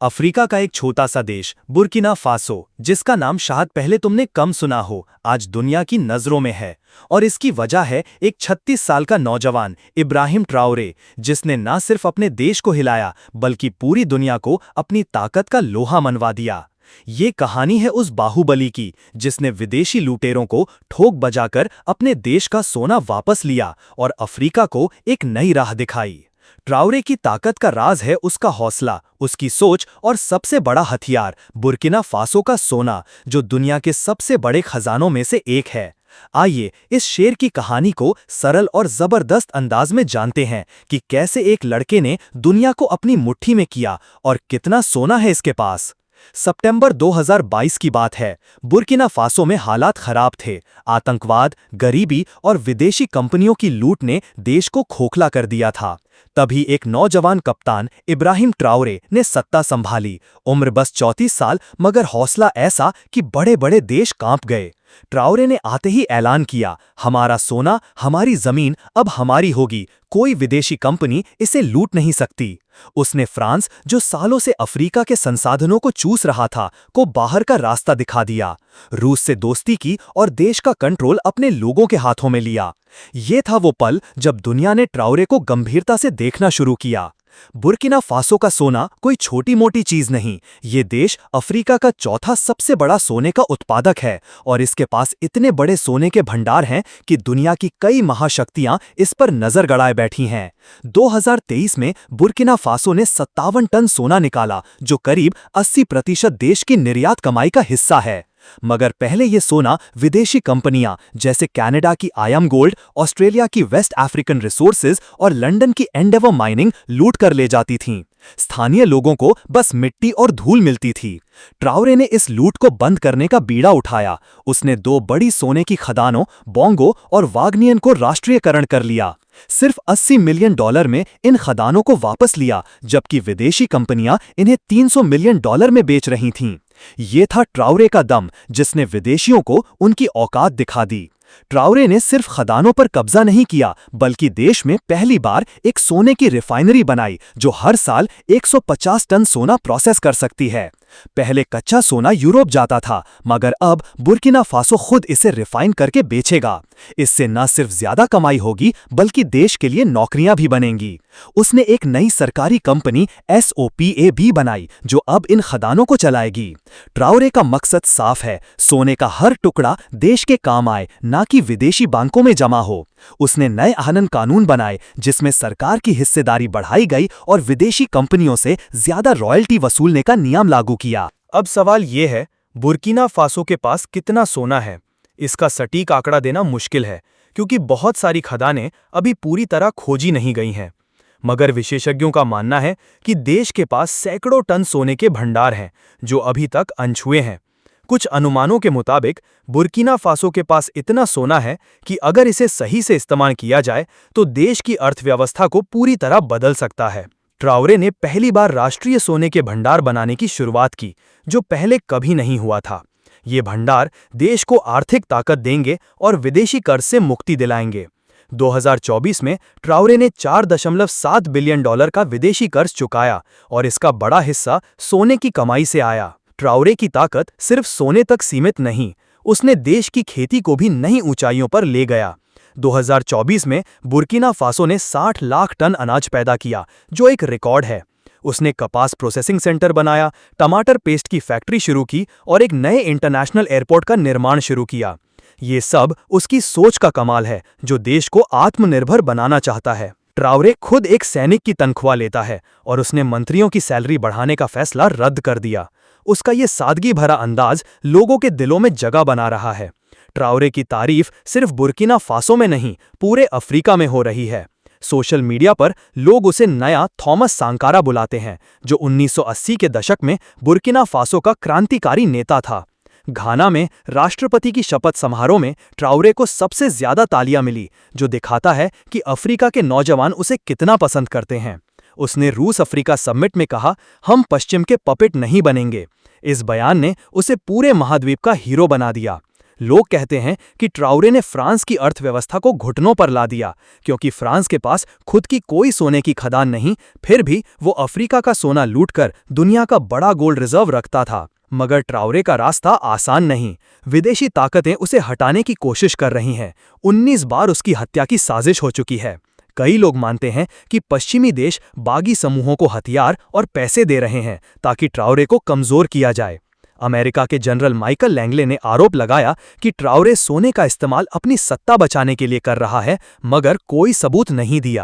Africa का एक छोटा सा देश बुर्किना फासो, जिसका नाम शायद पहले तुमने कम सुना हो, आज दुनिया की नजरों में है। और इसकी वजह है एक 36 साल का नौजवान इब्राहिम ट्राओरे, जिसने न सिर्फ अपने देश को हिलाया बल्कि पूरी दुनिया को अपनी ताकत का लोहा मनवा दिया। ये कहानी है उस बाहुबली की, जिसने विदेशी लुटेरों को ठोक बजाकर अपने देश का सोना वापस लिया और अफ्रीका को एक नई राह दिखाई। ट्राओरे की ताकत का राज है उसका हौसला, उसकी सोच और सबसे बड़ा हथियार बुर्किना फासो का सोना, जो दुनिया के सबसे बड़े खजानों में से एक है। आइए इस शेर की कहानी को सरल और जबरदस्त अंदाज में जानते हैं कि कैसे एक लड़के ने दुनिया को अपनी मुट्ठी में किया और कितना सोना है इसके पास। सितंबर 2022 की बात है। बुर्किना फासो में हालात खराब थे। आतंकवाद, गरीबी और विदेशी कंपनियों की लूट ने देश को खोखला कर दिया था। तभी एक नौजवान कप्तान इब्राहिम ट्राओरे ने सत्ता संभाली। उम्र बस 34 साल, मगर हौसला ऐसा कि बड़े बड़े देश कांप गए। ट्राओरे ने आते ही ऐलान किया, हमारा सोना, हमारी जमीन अब हमारी होगी, कोई विदेशी कंपनी इसे लूट नहीं सकती। उसने फ्रांस, जो सालों से अफ्रीका के संसाधनों को चूस रहा था, को बाहर का रास्ता दिखा दिया। रूस से दोस्ती की और देश का कंट्रोल अपने लोगों के हाथों में लिया। ये था वो पल जब दुनिया ने ट्राओरे को गंभीरता से देखना शुरू किया। बुर्किना फासो का सोना कोई छोटी मोटी चीज नहीं। ये देश अफ्रीका का चौथा सबसे बड़ा सोने का उत्पादक है और इसके पास इतने बड़े सोने के भंडार हैं कि दुनिया की कई महाशक्तियां इस पर नजर गड़ाए बैठी हैं। 2023 में बुर्किना फासो ने 57 टन सोना निकाला, जो करीब 80% देश की निर्यात कमाई का हिस्सा है। मगर पहले ये सोना विदेशी कंपनियां जैसे कनाडा की आयम गोल्ड, ऑस्ट्रेलिया की वेस्ट अफ्रीकन रिसोर्सेज और लंदन की एंडेवर माइनिंग लूट कर ले जाती थीं। स्थानीय लोगों को बस मिट्टी और धूल मिलती थी। ट्राओरे ने इस लूट को बंद करने का बीड़ा उठाया। उसने 2 बड़ी सोने की खदानों, बोंगो और वाग्नियन को राष्ट्रीयकरण कर लिया। सिर्फ $80 मिलियन में इन खदानों को वापस लिया, जबकि विदेशी कंपनियां इन्हें $300 मिलियन में बेच रही थीं। ये था ट्राओरे का दम, जिसने विदेशियों को उनकी औकात दिखा दी। ट्राओरे ने सिर्फ खदानों पर कब्जा नहीं किया, बल्कि देश में पहली बार एक सोने की रिफाइनरी बनाई, जो हर साल 150 टन सोना प्रोसेस कर सकती है। पहले कच्चा सोना यूरोप जाता था, मगर अब बुर्किना फासो खुद इसे रिफाइन करके बेचेगा। इससे न सिर्फ ज्यादा कमाई होगी, बल्कि देश के लिए नौकरियां भी बनेंगी। उसने एक नई सरकारी कंपनी SOPA भी बनाई, जो अब इन खदानों को चलाएगी। ट्राओरे का मकसद साफ है, सोने का हर टुकड़ा देश के काम आए, न कि विदेशी बैंकों में जमा हो। उसने नए आनन कानून बनाए, जिसमें सरकार की हिस्सेदारी बढ़ाई गई और विदेशी कंपनियों से ज्यादा रॉयल्टी वसूलने का नियम लागू किया। अब सवाल ये है, बुर्किना फासो के पास कितना सोना है? इसका सटीक आंकड़ा देना मुश्किल है, क्योंकि बहुत सारी खदानें अभी पूरी तरह खोजी नहीं गई हैं। मगर विशेषज्ञों का मानना है कि देश के पास सैकड़ों टन सोने के भंडार हैं, जो अभी तक अनछुए हैं। कुछ अनुमानों के मुताबिक बुर्किना फासो के पास इतना सोना है कि अगर इसे सही से इस्तेमाल किया जाए तो देश की अर्थव्यवस्था को पूरी तरह बदल सकता है। ट्राओरे ने पहली बार राष्ट्रीय सोने के भंडार बनाने की शुरुआत की, जो पहले कभी नहीं हुआ था। ये भंडार देश को आर्थिक ताकत देंगे और विदेशी कर्ज से मुक्ति दिलाएंगे। 2024 में ट्राओरे ने $4.7 बिलियन का विदेशी कर्ज चुकाया और इसका बड़ा हिस्सा सोने की कमाई से आया। ट्राओरे की ताकत सिर्फ सोने तक सीमित नहीं, उसने देश की खेती को भी नई ऊंचाइयों पर ले गया। 2024 में बुर्किना फासो ने 60 लाख टन अनाज पैदा किया, जो एक रिकॉर्ड है। उसने कपास प्रोसेसिंग सेंटर बनाया, टमाटर पेस्ट की फैक्ट्री शुरू की और एक नए इंटरनेशनल एयरपोर्ट का निर्माण शुरू किया। ये सब उसकी सोच का कमाल है, जो देश को आत्मनिर्भर बनाना चाहता है। ट्राओरे खुद एक सैनिक की तनख्वाह लेता है और उसने मंत्रियों की सैलरी बढ़ाने का फैसला रद्द कर दिया। उसका ये सादगी भरा अंदाज लोगों के दिलों में जगह बना रहा है। ट्राओरे की तारीफ सिर्फ बुर्किना फासो में नहीं, पूरे अफ्रीका में हो रही है। सोशल मीडिया पर लोग उसे नया थॉमस सांकारा बुलाते हैं, जो 1980 के दशक में बुर्किना फासो का क्रांतिकारी नेता था। घाना में राष्ट्रपति की शपथ समारोह में ट्राओरे को सबसे ज्यादा तालियां मिली, जो दिखाता है कि अफ्रीका के नौजवान उसे कितना पसंद करते हैं। उसने रूस अफ्रीका समिट में कहा, हम पश्चिम के पपेट नहीं बनेंगे। इस बयान ने उसे पूरे महाद्वीप का हीरो बना दिया। लोग कहते हैं कि ट्राउरे ने फ्रांस की अर्थव्यवस्था को घुटनों पर ला दिया, क्योंकि फ्रांस के पास खुद की कोई सोने की खदान नहीं, फिर भी वो अफ्रीका का सोना लूटकर दुनिया का बड़ा गोल्ड रिजर्व रखता था। मगर ट्राउरे का रास्ता आसान नहीं। विदेशी ताकतें उसे हटाने की कोशिश कर रही हैं। 19 बार उसकी हत्या की साजिश हो चुकी है। कई लोग मानते हैं कि पश्चिमी देश बागी समूहों को हथियार और पैसे दे रहे हैं ताकि ट्राउरे को कमजोर किया जाए। अमेरिका के जनरल माइकल लैंगले ने आरोप लगाया कि ट्राउरे सोने का इस्तेमाल अपनी सत्ता बचाने के लिए कर रहा है, मगर कोई सबूत नहीं दिया।